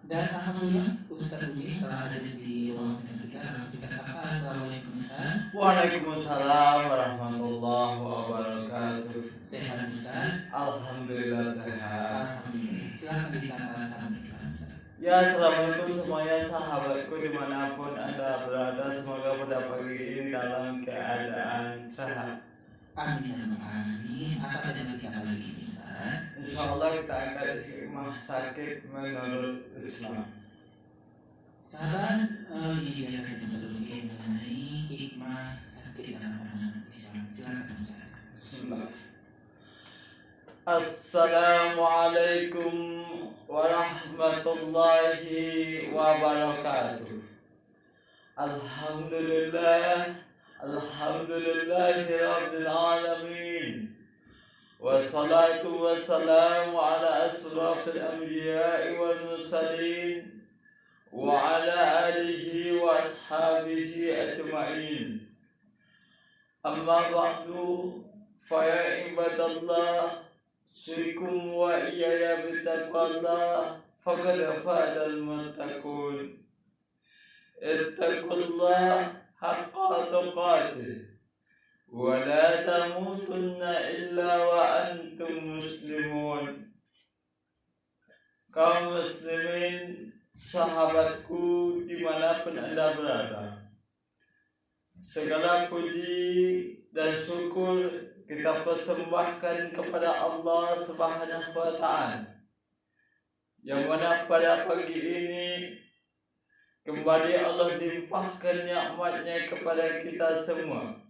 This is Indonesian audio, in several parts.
Dan alhamdulillah Ustaz Budi telah hadir di ruang kita. Langsung kita sapa. Assalamualaikum Ustaz. Waalaikumsalam warahmatullahi wabarakatuh. Sehat Ustaz? Alhamdulillah sehat. Alhamdulillah. Silakan disapa sama Ustaz. Ya, assalamualaikum semuanya sahabatku dimanapun anda berada. Semoga pada pagi ini dalam keadaan sehat. Amin ya rabbal alamin. Apa tema kita kali ini Ustaz? Insyaallah kita akan hikmah sakit menurut Islam. Sahabat, ini dia kajian sebelumnya mengenai hikmah sakit dalam pandangan Islam. Silakan Ustaz. Bismillah. Assalamualaikum warahmatullahi wabarakatuh. Alhamdulillah, alhamdulillahi rabbil alamin. Wassalatu wassalamu ala asrafil anbiya'i wal mursalin wa ala alihi wa ashabihi ajma'in. Amma ba'du, fa ya ibadallah, usikum wa iyaya bitaqwallah, faqad fazal muttaqun. Ittaqullah haqqa tuqatih wa la tamutunna illa wa antum muslimun. Kaum muslimin, sahabatku dimanapun anda berada, segala puji dan syukur kita persembahkan kepada Allah Subhanahu wa Ta'ala, yang mana pada pagi ini kembali Allah limpahkan nikmat-Nya kepada kita semua,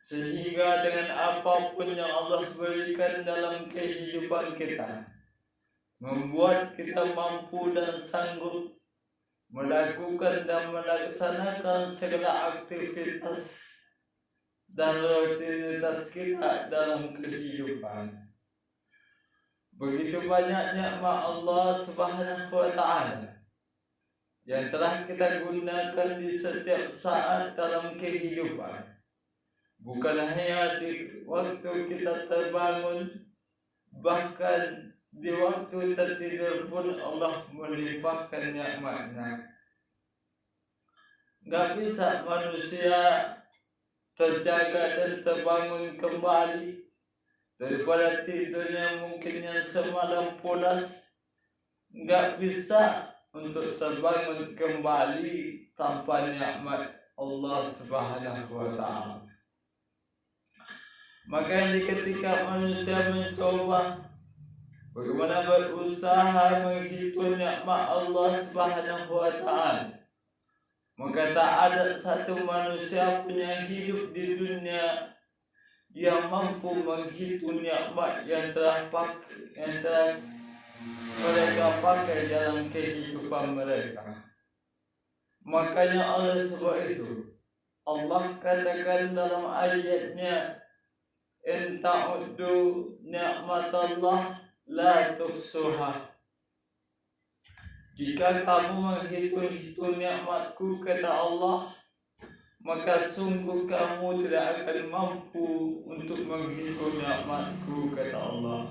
sehingga dengan apapun yang Allah berikan dalam kehidupan kita, membuat kita mampu dan sanggup melakukan dan melaksanakan segala aktivitas dan rutinitas kita dalam kehidupan. Begitu banyak nikmat Allah Subhanahu wa Ta'ala yang telah kita gunakan di setiap saat dalam kehidupan. Bukan hanya di waktu kita terbangun, bahkan di waktu tertidur pun Allah melimpahkan nikmat-Nya. Gak bisa manusia terjaga dan terbangun kembali daripada tidurnya mungkin yang semalam pulas. Gak bisa untuk terbangun kembali tanpa nikmat Allah Subhanahu wa Ta'ala. Makanya ketika manusia mencoba bagaimana berusaha menghitung nikmat Allah Subhanahu wa Ta'ala, maka tak ada satu manusia pun yang hidup di dunia yang mampu menghitung nikmat yang telah mereka pakai dalam kehidupan mereka. Makanya oleh sebab itu Allah katakan dalam ayatnya, in ta'uddu ni'matallah la tuhsuha. Jika kamu menghitung-hitung nikmatku, kata Allah, maka sungguh kamu tidak akan mampu untuk menghitung nikmatku, kata Allah.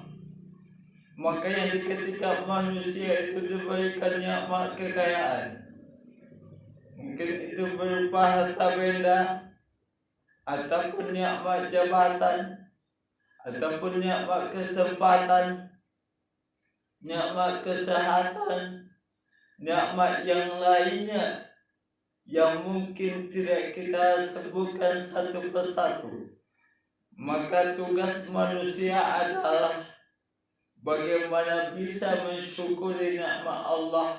Makanya ketika manusia itu diberikan nikmat kekayaan, mungkin itu berupa harta benda, ataupun nikmat jabatan, ataupun nikmat kesempatan, nikmat kesehatan, nikmat yang lainnya yang mungkin tidak kita sebutkan satu persatu. Maka tugas manusia adalah bagaimana bisa mensyukuri nikmat Allah,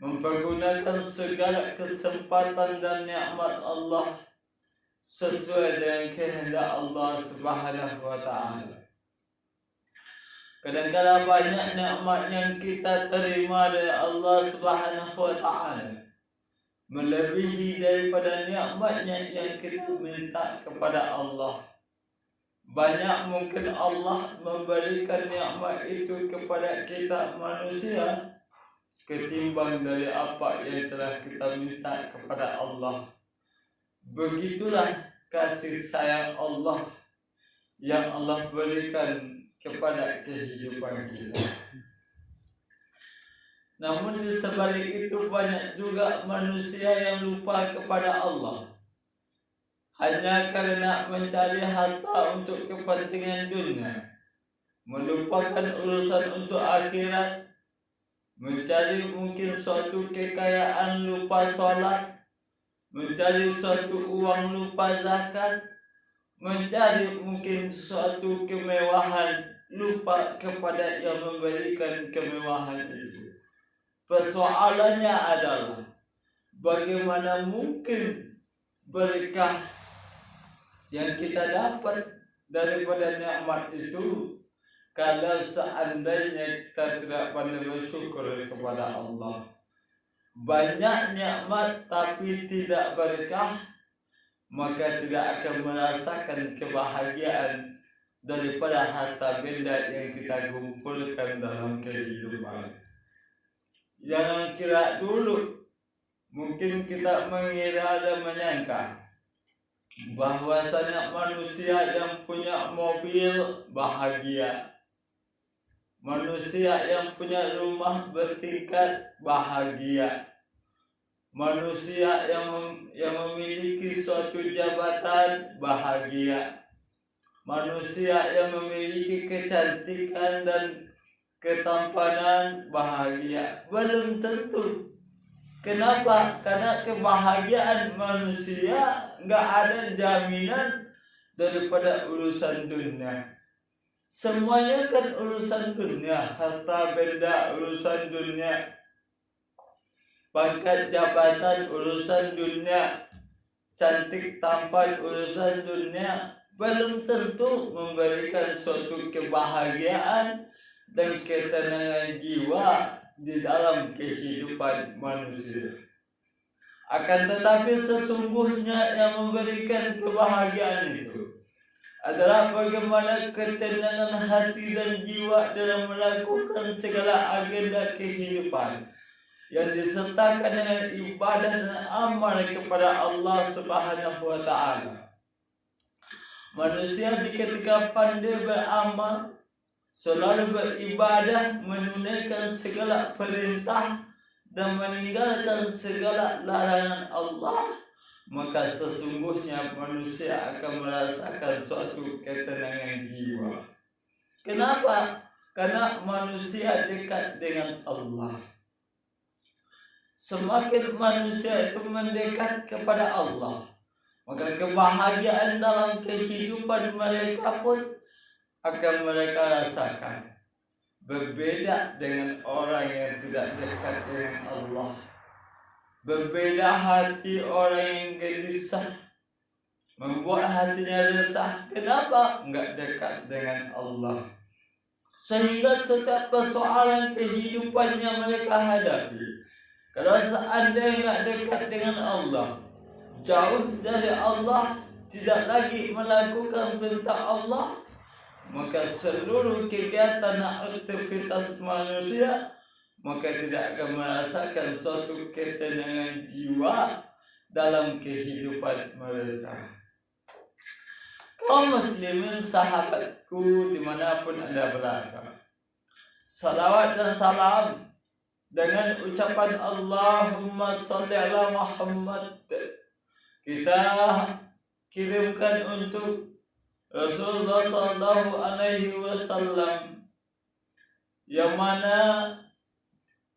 mempergunakan segala kesempatan dan nikmat Allah sesuai dengan kehendak Allah Subhanahu wa Ta'ala. Kadang-kadang banyak nikmat yang kita terima dari Allah Subhanahu wa Ta'ala melebihi daripada nikmatnya yang kita minta kepada Allah. Banyak mungkin Allah memberikan nikmat itu kepada kita manusia ketimbang dari apa yang telah kita minta kepada Allah. Begitulah kasih sayang Allah yang Allah berikan kepada kehidupan kita. Namun di sebalik itu banyak juga manusia yang lupa kepada Allah hanya karena mencari harta untuk kepentingan dunia, melupakan urusan untuk akhirat, mencari mungkin suatu kekayaan lupa sholat, mencari suatu uang lupa zakat, mencari mungkin suatu kemewahan lupa kepada yang memberikan kemewahan itu. Persoalannya adalah bagaimana mungkin berkah yang kita dapat daripada nikmat itu kalau seandainya kita tidak pandai bersyukur kepada Allah. Banyak nikmat tapi tidak berkah, maka tidak akan merasakan kebahagiaan daripada harta benda yang kita kumpulkan dalam kehidupan. Jangan kira dulu, mungkin kita mengira dan menyangka bahwasanya manusia yang punya mobil bahagia, manusia yang punya rumah bertingkat bahagia, manusia yang memiliki suatu jabatan bahagia, manusia yang memiliki kecantikan dan ketampanan bahagia. Belum tentu. Kenapa? Karena kebahagiaan manusia nggak ada jaminan daripada urusan dunia. Semuanya kan urusan dunia, harta benda urusan dunia, pangkat jabatan urusan dunia, cantik tampan urusan dunia. Belum tentu memberikan suatu kebahagiaan dan ketenangan jiwa di dalam kehidupan manusia. Akan tetapi sesungguhnya yang memberikan kebahagiaan itu adalah bagaimana ketenangan hati dan jiwa dalam melakukan segala agenda kehidupan yang disertakan dengan ibadah dan amal kepada Allah Subhanahu wa Ta'ala. Manusia ketika pandai beramal, selalu beribadah, menunaikan segala perintah dan meninggalkan segala larangan Allah, maka sesungguhnya manusia akan merasakan suatu ketenangan jiwa. Kenapa? Karena manusia dekat dengan Allah. Semakin manusia itu mendekat kepada Allah, maka kebahagiaan dalam kehidupan mereka pun akan mereka rasakan. Berbeda dengan orang yang tidak dekat dengan Allah. Berbeda hati orang yang gelisah, membuat hatinya resah. Kenapa? Enggak dekat dengan Allah. Sehingga setiap persoalan kehidupan yang mereka hadapi, kalau seandainya enggak dekat dengan Allah, jauh dari Allah, tidak lagi melakukan perintah Allah, maka seluruh kegiatan aktivitas manusia maka tidak akan merasakan suatu ketenangan jiwa dalam kehidupan mereka. Kaum muslimin sahabatku dimanapun Anda berada, salawat dan salam dengan ucapan Allahumma sholli ala Muhammad kita kirimkan untuk Rasulullah Sallallahu Alaihi Wasallam, yang mana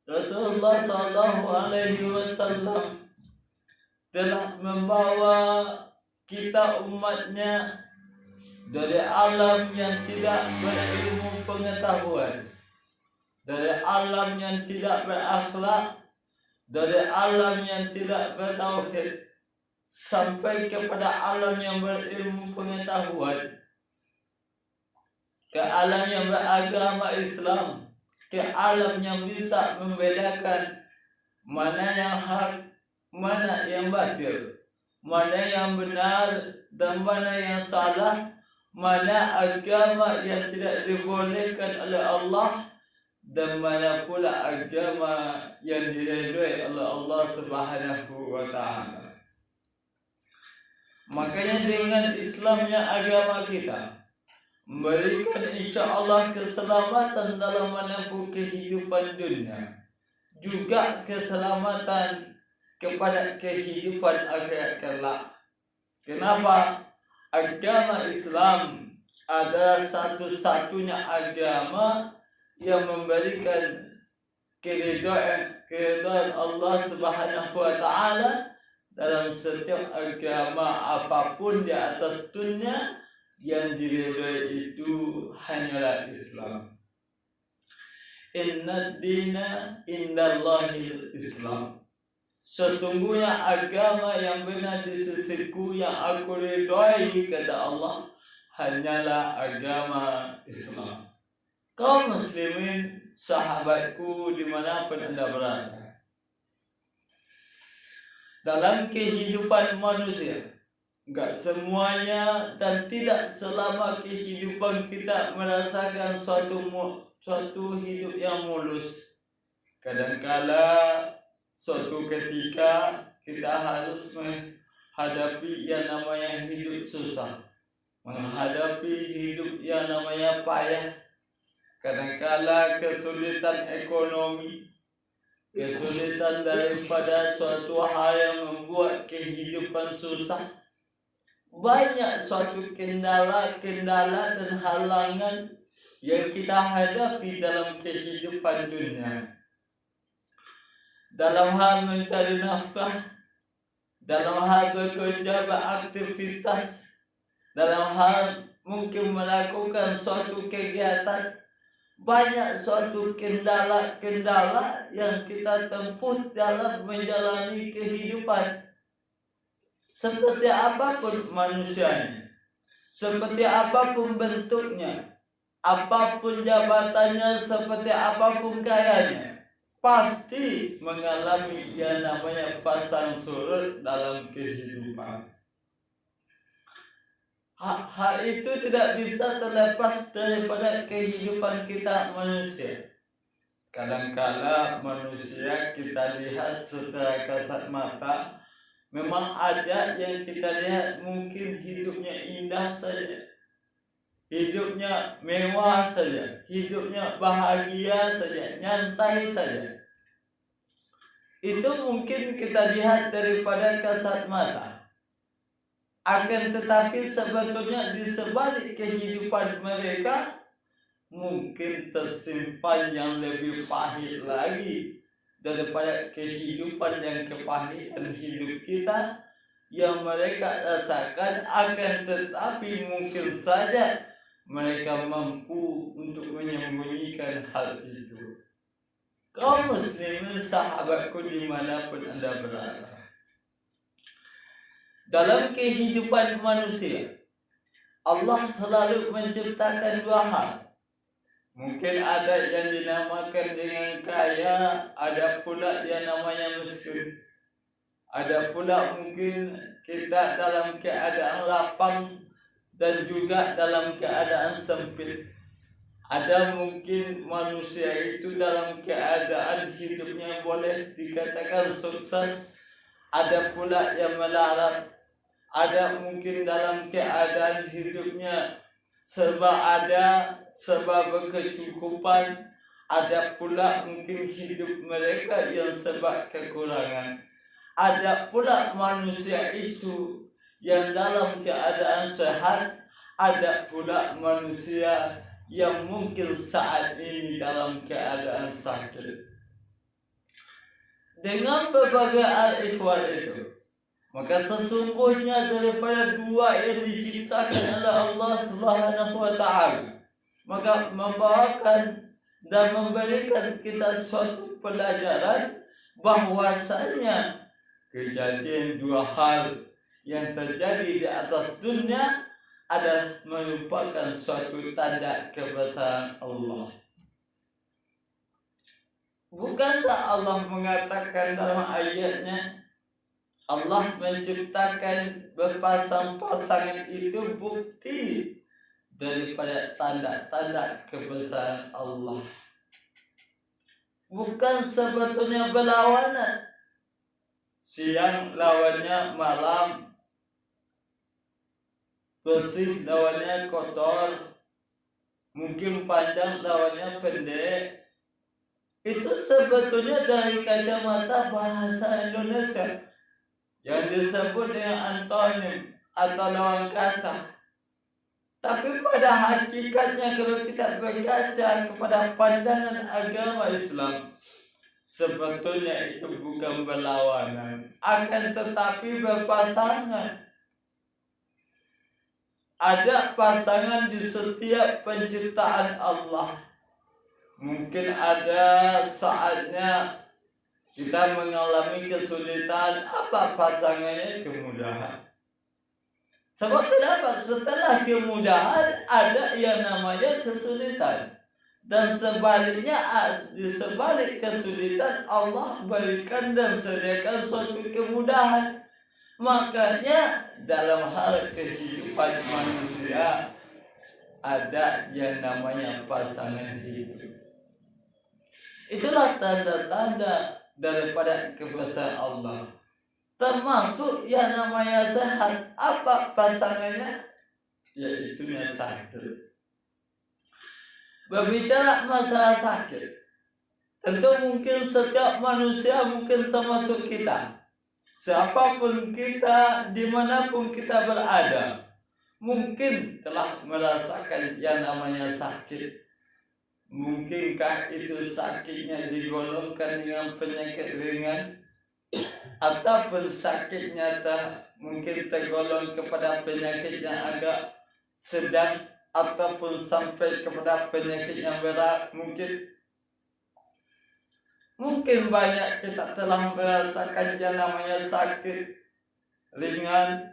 Rasulullah Sallallahu Alaihi Wasallam telah membawa kita umatnya dari alam yang tidak berilmu pengetahuan, dari alam yang tidak berakhlak, dari alam yang tidak bertauhid, sampai kepada alam yang berilmu pengetahuan, ke alam yang beragama Islam, ke alam yang bisa membedakan mana yang hak, mana yang batil, mana yang benar dan mana yang salah, mana agama yang tidak dibolehkan oleh Allah dan mana pula agama yang diridhoi oleh Allah Subhanahu wa Ta'ala. Makanya dengan Islamnya agama kita memberikan insya Allah keselamatan dalam menempuh kehidupan dunia juga keselamatan kepada kehidupan akhirat kelak. Kenapa? Agama Islam adalah satu-satunya agama yang memberikan keridhaan Allah Subhanahu wa taala dalam setiap agama apapun di atas dunia. Yang diridhoi itu hanyalah Islam. Inna dina indallahil Islam. Sesungguhnya agama yang benar di sisiku yang aku ridhoi, kata Allah, hanyalah agama Islam. Kaum muslimin, sahabatku dimanapun Anda berada, dalam kehidupan manusia, enggak semuanya dan tidak selama kehidupan kita merasakan suatu hidup yang mulus. Kadangkala suatu ketika kita harus menghadapi yang namanya hidup susah, menghadapi hidup yang namanya payah. Kadangkala kesulitan ekonomi, kesulitan daripada suatu hal yang membuat kehidupan susah. Banyak suatu kendala dan halangan yang kita hadapi dalam kehidupan dunia. Dalam hal mencari nafkah, dalam hal bekerja, beraktivitas, dalam hal mungkin melakukan suatu kegiatan, banyak suatu kendala yang kita tempuh dalam menjalani kehidupan. Seperti apapun manusianya, seperti apapun bentuknya, apapun jabatannya, seperti apapun kayanya, pasti mengalami yang namanya pasang surut dalam kehidupan. Hal itu tidak bisa terlepas daripada kehidupan kita manusia. Kadangkala manusia kita lihat secara kasat mata, memang ada yang kita lihat mungkin hidupnya indah saja, hidupnya mewah saja, hidupnya bahagia saja, nyantai saja. Itu mungkin kita lihat daripada kasat mata. Akan tetapi sebetulnya di sebalik kehidupan mereka mungkin tersimpan yang lebih pahit lagi daripada kehidupan yang kepahitan hidup kita yang mereka rasakan. Akan tetapi mungkin saja mereka mampu untuk menyembunyikan hal itu. Kaum muslimin, sahabatku dimanapun Anda berada, dalam kehidupan manusia Allah selalu menciptakan dua hal. Mungkin ada yang dinamakan dengan kaya, ada pula yang namanya miskin. Ada pula mungkin kita dalam keadaan lapang dan juga dalam keadaan sempit. Ada mungkin manusia itu dalam keadaan hidupnya boleh dikatakan sukses, ada pula yang melarat. Ada mungkin dalam keadaan hidupnya serba ada, serba berkecukupan. Ada pula mungkin hidup mereka yang serba kekurangan. Ada pula manusia itu yang dalam keadaan sehat. Ada pula manusia yang mungkin saat ini dalam keadaan sakit. Dengan berbagai al-ikhwal itu, maka sesungguhnya daripada dua yang diciptakan oleh Allah Subhanahu wa taala, maka membawakan dan memberikan kita suatu pelajaran bahwasanya kejadian dua hal yang terjadi di atas dunia adalah merupakan suatu tanda kebesaran Allah. Bukankah Allah mengatakan dalam ayatnya, Allah menciptakan berpasang-pasangan itu bukti daripada tanda-tanda kebesaran Allah. Bukan sebetulnya berlawanan. Siang lawannya malam, bersih lawannya kotor, mungkin panjang lawannya pendek, itu sebetulnya dari kacamata bahasa Indonesia yang disebut dengan antonim atau lawan kata. Tapi pada hakikatnya kalau kita berkaca kepada pandangan agama Islam, sebetulnya itu bukan berlawanan, akan tetapi berpasangan. Ada pasangan di setiap penciptaan Allah. Mungkin ada saatnya kita mengalami kesulitan, apa pasangannya? Kemudahan. Sebab kenapa? Setelah kemudahan ada yang namanya kesulitan. Dan sebaliknya, di sebalik kesulitan Allah berikan dan sediakan suatu kemudahan. Makanya dalam hal kehidupan manusia ada yang namanya pasangan hidup. Itulah tanda-tanda daripada kebesaran Allah. Termasuk yang namanya sehat. Apa pasangannya? Yaitu yang sakit. Berbicara masalah sakit, tentu mungkin setiap manusia, mungkin termasuk kita, siapapun kita, dimanapun kita berada, mungkin telah merasakan yang namanya sakit. Mungkinkah itu sakitnya digolongkan dengan penyakit ringan, ataupun sakitnya mungkin tergolong kepada penyakit yang agak sedang, ataupun sampai kepada penyakit yang berat. Mungkin banyak kita telah merasakan yang namanya sakit ringan,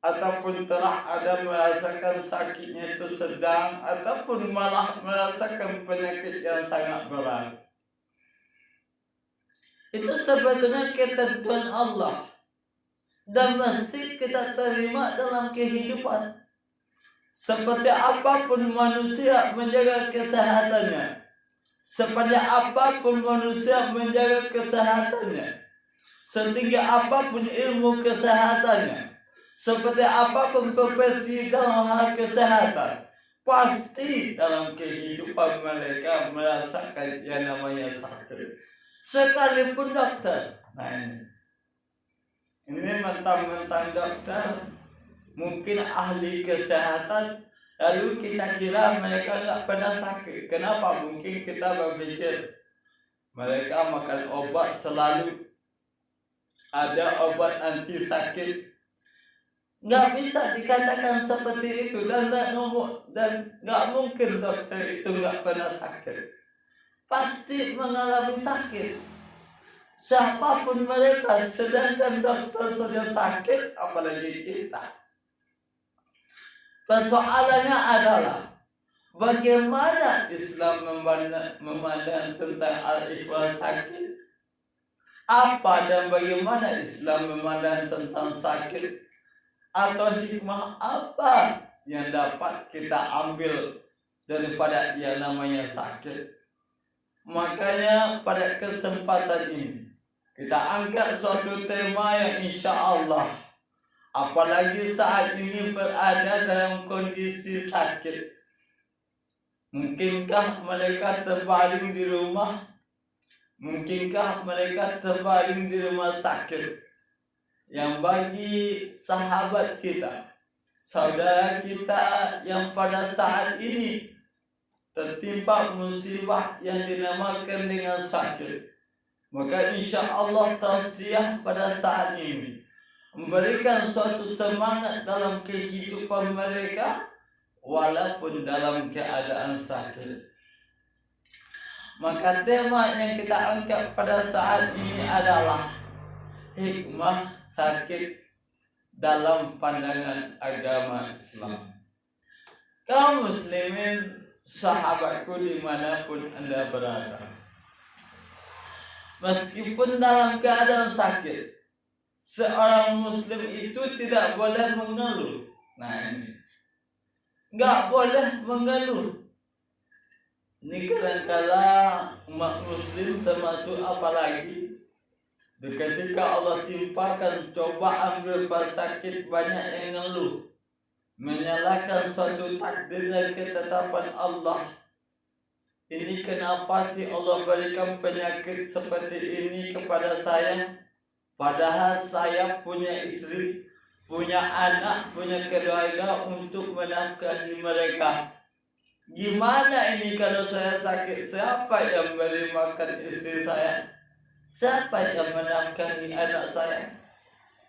ataupun telah ada merasakan sakitnya itu sedang, ataupun malah merasakan penyakit yang sangat berat. Itu sebetulnya ketentuan Allah dan mesti kita terima dalam kehidupan. Seperti apapun manusia menjaga kesehatannya, seperti apapun manusia menjaga kesehatannya, setinggi apapun ilmu kesehatannya, seperti apapun profesi dalam hal kesehatan, pasti dalam kehidupan mereka merasakan yang namanya sakit. Sekalipun dokter, nah ini mentang-mentang dokter, mungkin ahli kesehatan, lalu kita kira mereka nggak pernah sakit. Kenapa? Mungkin kita berpikir mereka makan obat selalu, ada obat anti sakit. Nggak bisa dikatakan seperti itu, dan nggak mungkin dokter itu nggak pernah sakit. Pasti mengalami sakit, siapapun mereka. Sedangkan dokter sudah sakit, apalagi kita. Persoalannya adalah bagaimana Islam memandang tentang al-ikhlas sakit, apa dan bagaimana Islam memandang tentang sakit, atau hikmah apa yang dapat kita ambil daripada yang namanya sakit. Makanya pada kesempatan ini kita angkat suatu tema yang insya Allah, apalagi saat ini berada dalam kondisi sakit, mungkinkah mereka terbaring di rumah? Mungkinkah mereka terbaring di rumah sakit? Yang bagi sahabat kita, saudara kita yang pada saat ini tertimpa musibah yang dinamakan dengan sakit, maka insya Allah tausiah pada saat ini memberikan suatu semangat dalam kehidupan mereka walaupun dalam keadaan sakit. Maka tema yang kita angkat pada saat ini adalah hikmah sakit dalam pandangan agama Islam. Kaum muslimin, sahabatku dimanapun Anda berada, meskipun dalam keadaan sakit, seorang muslim itu tidak boleh mengeluh. Nah ini, nggak boleh mengeluh. Ini kadang-kala umat muslim termasuk, apalagi ketika Allah timpakan cobaan berupa sakit, banyak yang ngeluh, menyalahkan suatu takdir dan ketetapan Allah. ini kenapa sih Allah berikan penyakit seperti ini kepada saya? Padahal saya punya istri, punya anak, punya keluarga untuk menafkahi mereka. Gimana ini kalau saya sakit? Siapa yang beri makan istri saya? Siapa yang menafkahi anak saya?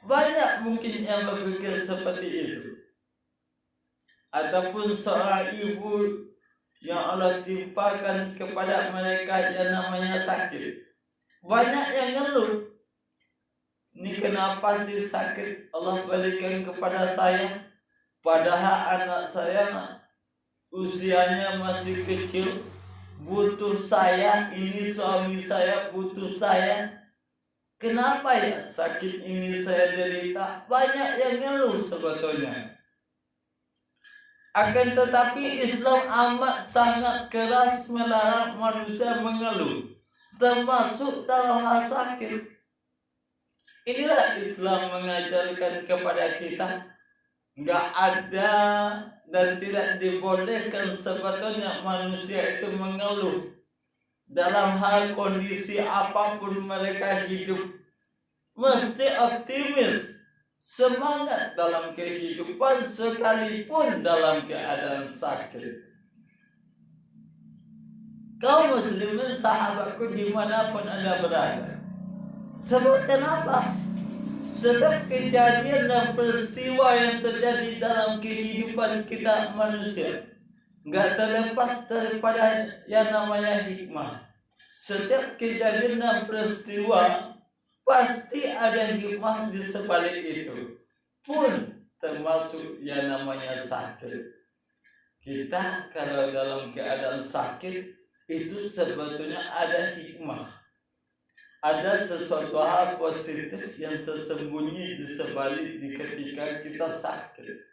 Banyak mungkin yang berpikir seperti itu. Ataupun seorang ibu yang Allah timpakan kepada mereka yang namanya sakit. Banyak yang ngeluh. Ini kenapa sih sakit Allah berikan kepada saya? Padahal anak saya usianya masih kecil, butuh saya, ini suami saya butuh saya. Kenapa ya sakit ini saya derita? Banyak yang ngeluh sebetulnya. Akan tetapi Islam amat sangat keras melarang manusia mengeluh, termasuk dalam hal sakit. Inilah Islam mengajarkan kepada kita, nggak ada dan tidak dibolehkan sebetulnya manusia itu mengeluh dalam hal kondisi apapun mereka hidup. Mesti optimis, semangat dalam kehidupan sekalipun dalam keadaan sakit. Kaum muslimin sahabatku dimanapun Anda berada, sebab kenapa? Sebab kejadian dan peristiwa yang terjadi dalam kehidupan kita manusia nggak terlepas daripada yang namanya hikmah. Setiap kejadian dan peristiwa pasti ada hikmah di sebalik itu, pun termasuk yang namanya sakit. Kita kalau dalam keadaan sakit itu sebetulnya ada hikmah, ada sesuatu hal positif yang tersembunyi di sebalik di ketika kita sakit.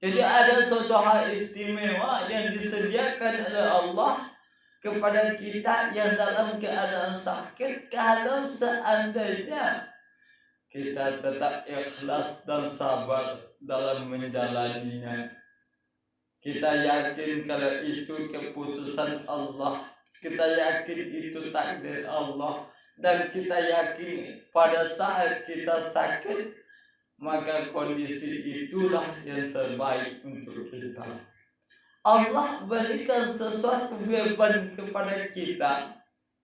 Jadi ada suatu hal istimewa yang disediakan oleh Allah kepada kita yang dalam keadaan sakit, kalau seandainya kita tetap ikhlas dan sabar dalam menjalaninya. Kita yakin kalau itu keputusan Allah, kita yakin itu takdir Allah, dan kita yakin pada saat kita sakit, maka kondisi itulah yang terbaik untuk kita. Allah berikan sesuatu beban kepada kita,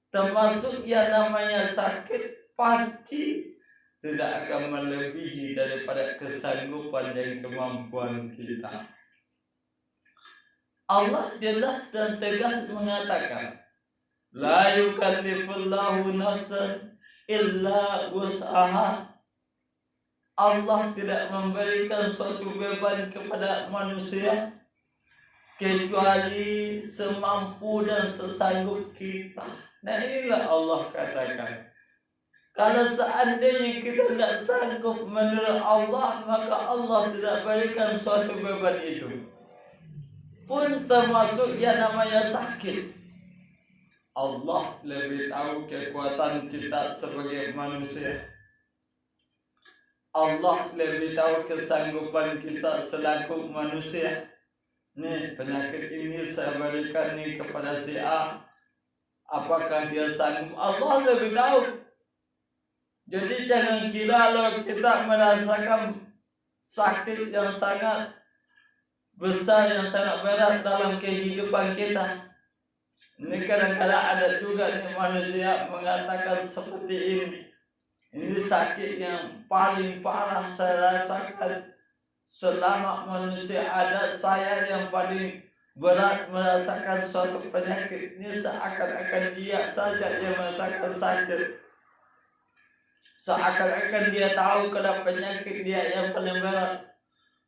termasuk yang namanya sakit, pasti tidak akan melebihi daripada kesanggupan dan kemampuan kita. Allah jelas dan tegas mengatakan, la yukallifullahu nafsan illa wus'aha. Allah tidak memberikan suatu beban kepada manusia kecuali semampu dan sesanggup kita. Nah inilah Allah katakan, kalau seandainya kita tidak sanggup menurut Allah, maka Allah tidak berikan suatu beban itu, pun termasuk yang namanya sakit. Allah lebih tahu kekuatan kita sebagai manusia. Allah lebih tahu kesanggupan kita selaku manusia. Nih penyakit ini saya berikan nih kepada si A, apakah dia sanggup? Allah lebih tahu. Jadi jangan kira kalau kita merasakan sakit yang sangat besar, yang sangat berat dalam kehidupan kita. Ini kadang-kadang ada juga nih manusia mengatakan seperti ini. Ini sakit yang paling parah saya rasakan selama manusia ada. Saya yang paling berat merasakan suatu penyakit ini, seakan-akan dia saja yang merasakan sakit, seakan-akan dia tahu kalau penyakit dia yang paling berat.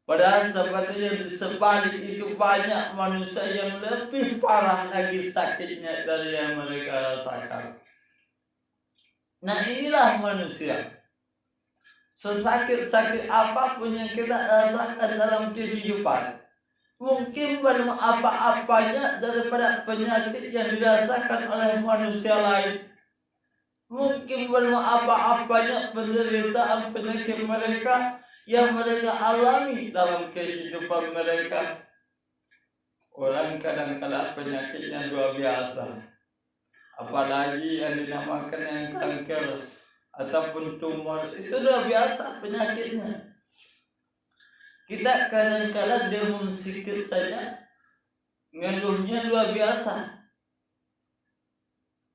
Padahal sebetulnya di sebalik itu banyak manusia yang lebih parah lagi sakitnya dari yang mereka rasakan. Nah inilah manusia. Sesakit-sakit apapun yang kita rasakan dalam kehidupan, mungkin belum apa-apanya daripada penyakit yang dirasakan oleh manusia lain. Mungkin belum apa-apanya penderitaan penyakit mereka yang mereka alami dalam kehidupan mereka. Orang kadang-kala penyakitnya luar biasa. Apalagi yang dinamakan yang kanker ataupun tumor, itu luar biasa penyakitnya. Kita kadang-kala demam sedikit saja ngeluhnya luar biasa.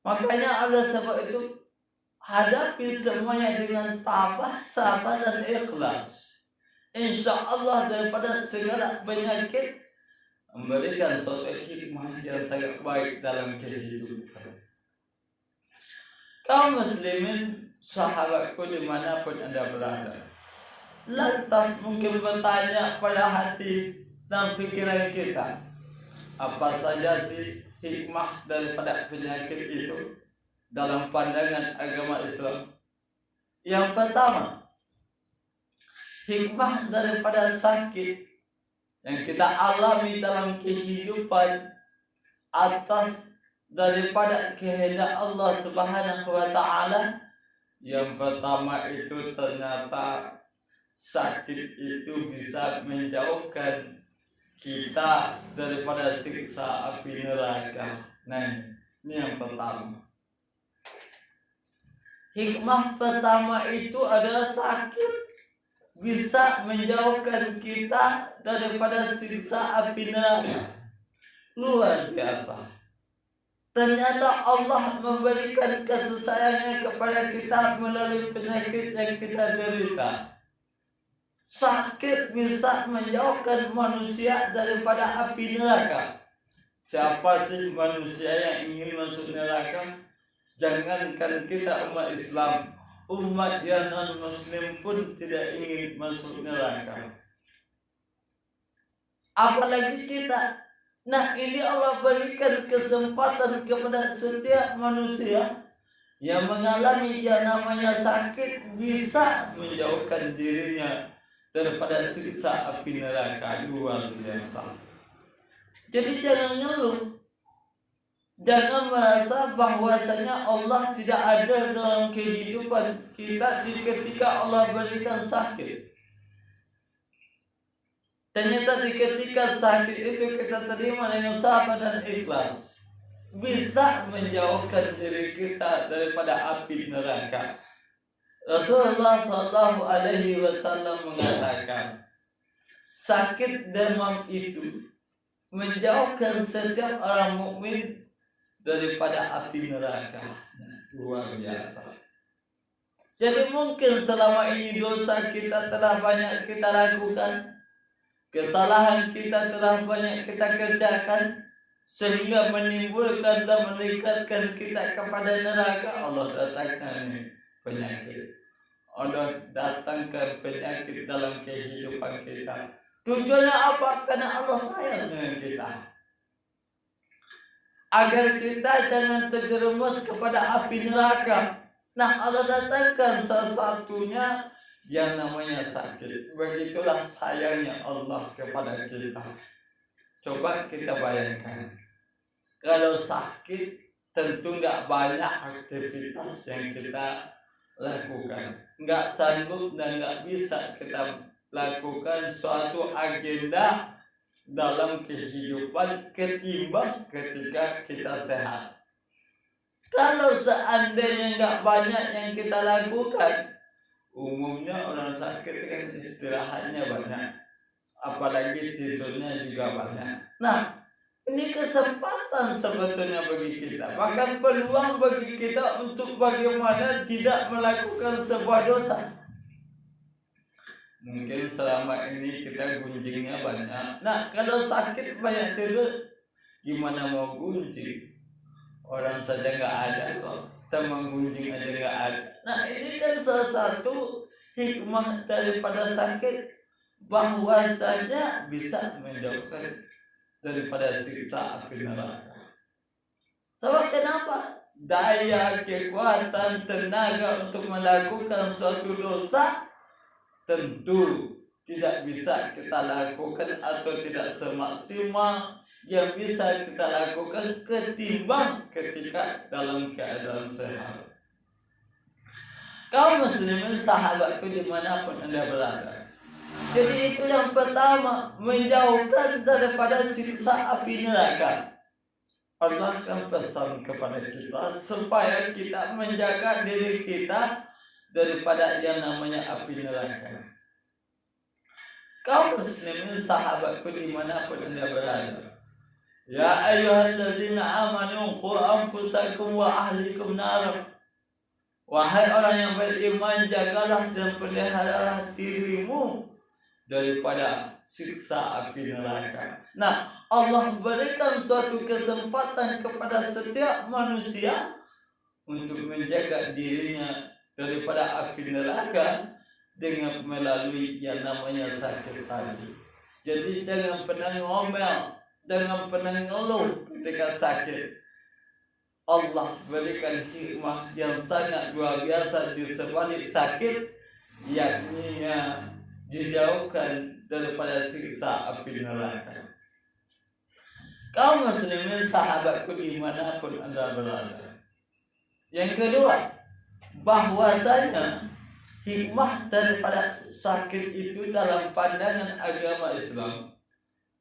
Makanya oleh sebab itu hadapi semuanya dengan tabah, sabar dan ikhlas. Insya Allah daripada segala penyakit memberikan suatu hikmah yang sangat baik dalam kehidupan. Kaum muslimin, sahabatku dimanapun Anda berada, lantas mungkin bertanya pada hati dan pikiran kita, apa saja sih hikmah daripada penyakit itu dalam pandangan agama Islam? Yang pertama, hikmah daripada sakit yang kita alami dalam kehidupan atas daripada kehendak Allah Subhanahu wa Ta'ala. Yang pertama itu ternyata sakit itu bisa menjauhkan kita daripada siksa api neraka. Nah, ini yang pertama. Hikmah pertama itu adalah sakit bisa menjauhkan kita daripada siksa api neraka. Luar biasa. Ternyata Allah memberikan kasih sayangnya kepada kita melalui penyakit yang kita derita. Sakit bisa menjauhkan manusia daripada api neraka. Siapa sih manusia yang ingin masuk neraka? Jangankan kita umat Islam, umat yang non-muslim pun tidak ingin masuk neraka. Apalagi kita. Nah, ini Allah berikan kesempatan kepada setiap manusia yang mengalami yang namanya sakit bisa menjauhkan dirinya daripada siksa api neraka. Luar biasa. Jadi jangan ngeluh. Jangan merasa bahwasanya Allah tidak ada dalam kehidupan kita ketika Allah berikan sakit. Ternyata ketika sakit itu kita terima dengan sabar dan ikhlas, bisa menjauhkan diri kita daripada api neraka. Rasulullah SAW mengatakan, sakit demam itu menjauhkan setiap orang mukmin daripada api neraka. Luar biasa. Jadi mungkin selama ini dosa kita telah banyak kita lakukan, kesalahan kita telah banyak kita kerjakan, sehingga menimbulkan dan meningkatkan kita kepada neraka. Allah datangkan penyakit. Allah datangkan penyakit dalam kehidupan kita. Tujuannya apa? Karena Allah sayang dengan kita, agar kita jangan terjerumus kepada api neraka. Nah, Allah datangkan salah satunya yang namanya sakit. Begitulah sayangnya Allah kepada kita. Coba kita bayangkan, kalau sakit tentu nggak banyak aktivitas yang kita lakukan, nggak sanggup dan nggak bisa kita lakukan suatu agenda dalam kehidupan ketimbang ketika kita sehat. Kalau seandainya nggak banyak yang kita lakukan, umumnya orang sakit kan istirahatnya banyak, apalagi tidurnya juga banyak. Nah, ini kesempatan sebetulnya bagi kita, bahkan peluang bagi kita untuk bagaimana tidak melakukan sebuah dosa. Mungkin selama ini kita gunjingnya banyak. Nah, kalau sakit banyak tidur, gimana mau gunjing? Orang saja nggak ada kok, teman gunjing aja nggak ada. Nah, ini kan salah satu hikmah daripada sakit, bahwasanya bisa menjauhkan daripada siksa api neraka. Sebab kenapa? Daya, kekuatan, tenaga untuk melakukan suatu dosa tentu tidak bisa kita lakukan atau tidak semaksimal yang bisa kita lakukan ketimbang ketika dalam keadaan sehat. Kaum muslimin, sahabatku dimanapun Anda berada, Jadi itu yang pertama, menjauhkan daripada siksa api neraka. Allah akan pesan kepada kita supaya kita menjaga diri kita daripada yang namanya api neraka. Kaum muslimin sahabatku dimanapun anda berada, ya ayyuhalladzina amanu qu anfusakum wa ahlikum nar. Wahai orang yang beriman, jagalah dan peliharalah dirimu daripada siksa api neraka. Nah, Allah berikan suatu kesempatan kepada setiap manusia untuk menjaga dirinya daripada api neraka dengan melalui yang namanya sakit tadi. Jadi jangan pernah ngomel, jangan pernah ngeluh ketika sakit. Allah berikan hikmah yang sangat luar biasa di sebalik sakit, yakni dijauhkan daripada siksa api neraka. Kaum muslimin sahabatku dimanapun anda berada. Yang kedua, bahwasanya hikmah daripada sakit itu dalam pandangan agama Islam,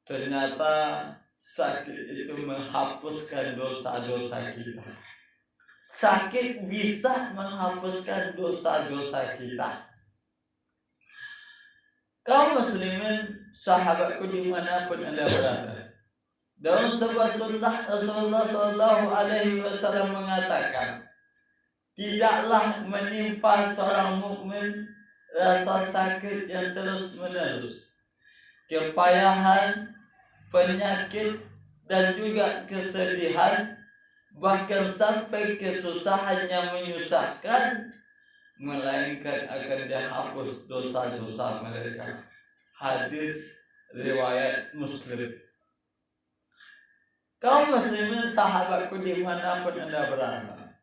ternyata sakit itu menghapuskan dosa-dosa kita. Sakit bisa menghapuskan dosa-dosa kita. Kaum muslimin sahabatku dimanapun anda berada, dalam sebuah sunnah Rasulullah SAW mengatakan, tidaklah menimpa seorang mukmin rasa sakit yang terus menerus, kepayahan, penyakit dan juga kesedihan, bahkan sampai kesusahan yang menyusahkan, melainkan akan dihapus dosa-dosa mereka. Hadis riwayat Muslim. Kaum muslimin sahabatku dimanapun anda berada,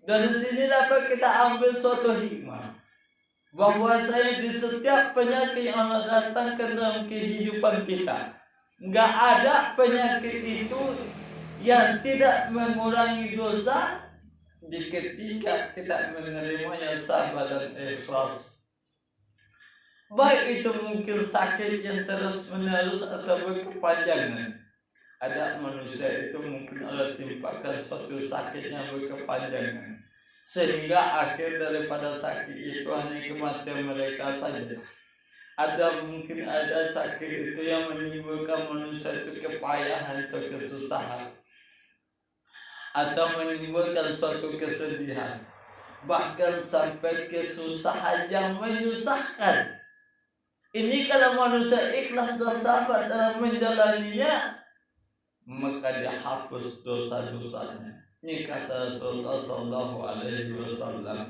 dari sini dapat kita ambil suatu hikmah, bahwasanya di setiap penyakit yang Allah datangkan dalam kehidupan kita, nggak ada penyakit itu yang tidak mengurangi dosa di ketika kita menerimanya sabar dan ikhlas. Baik itu mungkin sakit yang terus menerus atau berkepanjangan. Ada manusia itu mungkin Allah timpakan suatu sakit yang berkepanjangan, sehingga akhir daripada sakit itu hanya kematian mereka saja. Ada mungkin ada sakit itu yang menimbulkan manusia itu kepayahan atau kesusahan, atau menimbulkan suatu kesedihan, bahkan sampai kesusahan yang menyusahkan. Ini kalau manusia ikhlas dan sabar dalam menjalaninya, maka dihapus dosa-dosanya. Ini kata Rasulullah SAW.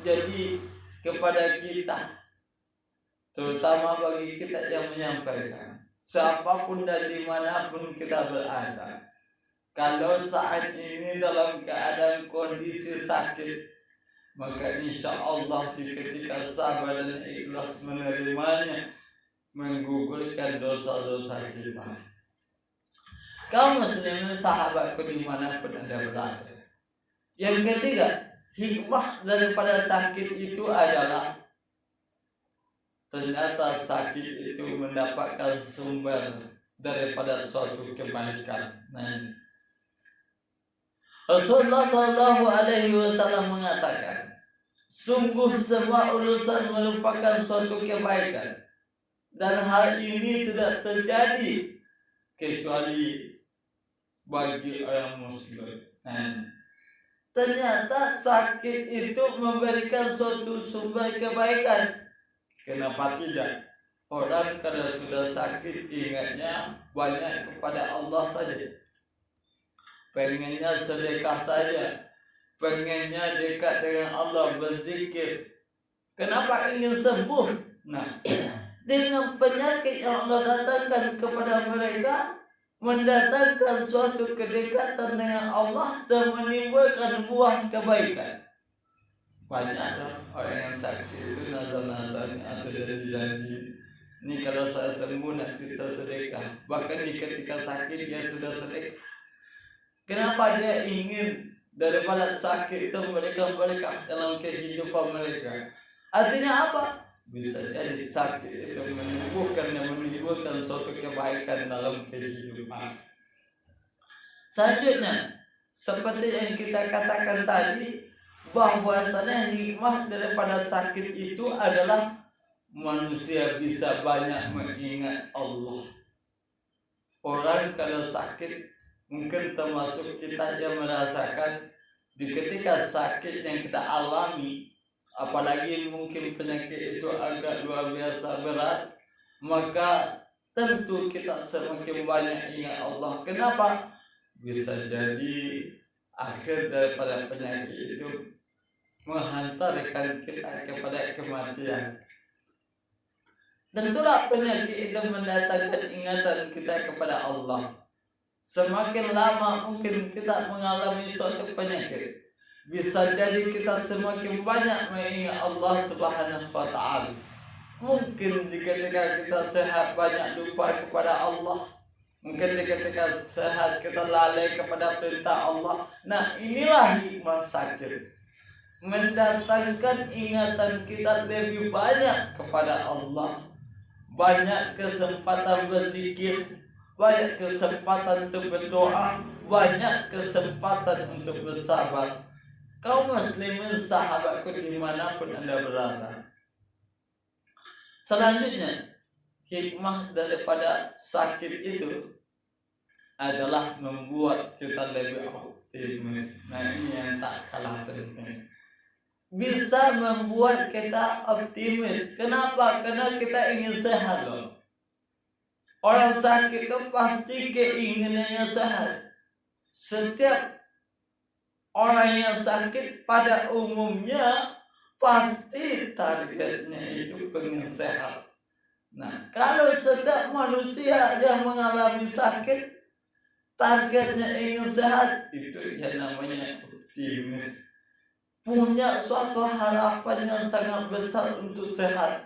Jadi kepada kita, terutama bagi kita yang menyampaikan, siapapun dan dimanapun kita berada, kalau saat ini dalam keadaan kondisi sakit, maka insya Allah ketika sabar dan ikhlas menerimanya, menggugurkan dosa-dosa kita. Kaum muslimin sahabatku dimanapun anda berada. Yang ketiga, hikmah daripada sakit itu adalah, ternyata sakit itu mendapatkan sumber daripada suatu kebaikan. Nah, Rasulullah SAW mengatakan, sungguh semua urusan merupakan suatu kebaikan, dan hal ini tidak terjadi kecuali bagi orang muslim. Ternyata sakit itu memberikan suatu sumber kebaikan. Kenapa tidak? Orang kalau sudah sakit ingatnya banyak kepada Allah saja, pengennya sedekah saja, pengennya dekat dengan Allah, berzikir. Kenapa ingin sembuh? Nah, dengan penyakit yang Allah datangkan kepada mereka, mendatangkan suatu kedekatan dengan Allah dan menimbulkan buah kebaikan. Banyak orang yang sakit itu nazar-nazarnya atau janji, ini kalau saya sembuh nanti saya sedekah. Bahkan di ketika sakit dia sudah sedekah. Kenapa dia ingin daripada sakit itu mereka berkah dalam kehidupan mereka? Artinya apa? Bisa jadi sakit itu menimbulkan suatu kebaikan dalam kehidupan. Selanjutnya, seperti yang kita katakan tadi, bahwasanya hikmah daripada sakit itu adalah manusia bisa banyak mengingat Allah. Orang kalau sakit, mungkin termasuk kita yang merasakan di ketika sakit yang kita alami, apalagi mungkin penyakit itu agak luar biasa berat, maka tentu kita semakin banyak ingat Allah. Kenapa? Bisa jadi akhir daripada penyakit itu menghantarkan kita kepada kematian. Tentulah penyakit itu mendatangkan ingatan kita kepada Allah. Semakin lama mungkin kita mengalami suatu penyakit, bisa jadi kita semakin banyak mengingat Allah Subhanahu wa Ta'ala. Mungkin di ketika kita sehat banyak lupa kepada Allah. Mungkin di ketika sehat kita lalai kepada perintah Allah. Nah, inilah hikmah sakit, mendatangkan ingatan kita lebih banyak kepada Allah. Banyak kesempatan berzikir, banyak kesempatan untuk berdoa, banyak kesempatan untuk bersabar. Kaum muslimin sahabatku dimanapun Anda berada. Selanjutnya, hikmah daripada sakit itu adalah membuat kita lebih optimis. Nah, ini yang tak kalah penting. Bisa membuat kita optimis. Kenapa? Karena kita ingin sehat loh. Orang sakit itu pasti keinginannya sehat. Setiap orang yang sakit pada umumnya pasti targetnya itu pengen sehat. Nah, kalau setiap manusia yang mengalami sakit targetnya ingin sehat, itu yang namanya optimis. Punya suatu harapan yang sangat besar untuk sehat.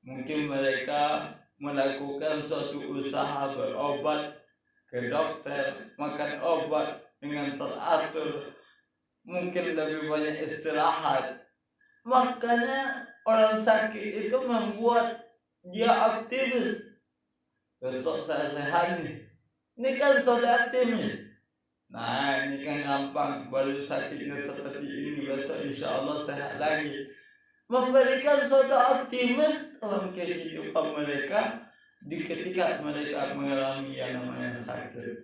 Mungkin mereka melakukan suatu usaha berobat ke dokter, makan obat dengan teratur, mungkin lebih banyak istirahat. Makanya orang sakit itu membuat dia optimis. Besok saya sehat nih. Ini kan sudah optimis. Nah, ini kan gampang, baru sakitnya seperti ini, besok insya Allah sehat lagi. Memberikan suatu optimis dalam kehidupan mereka di ketika mereka mengalami yang namanya sakit.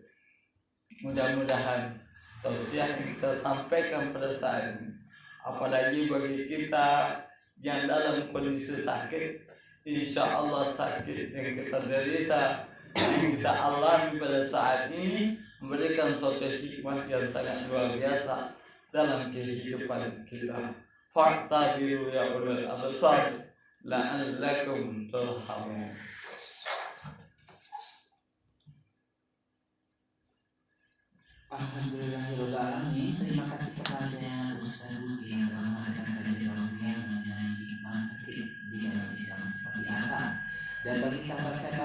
Mudah-mudahan tausiah yang kita sampaikan pada saat ini, apalagi bagi kita yang dalam kondisi sakit, insya Allah sakit yang kita derita, yang kita alami pada saat ini memberikan suatu hikmah yang sangat luar biasa dalam kehidupan kita. Fa'tabiru ya ulul absar la'allakum turhamun. Alhamdulillahirobbilalamin. Terima kasih kepada Ustaz Budi yang telah mengadakan kajian tausiah mengenai hikmah sakit di dalam Islam seperti apa. Dan bagi sahabat saya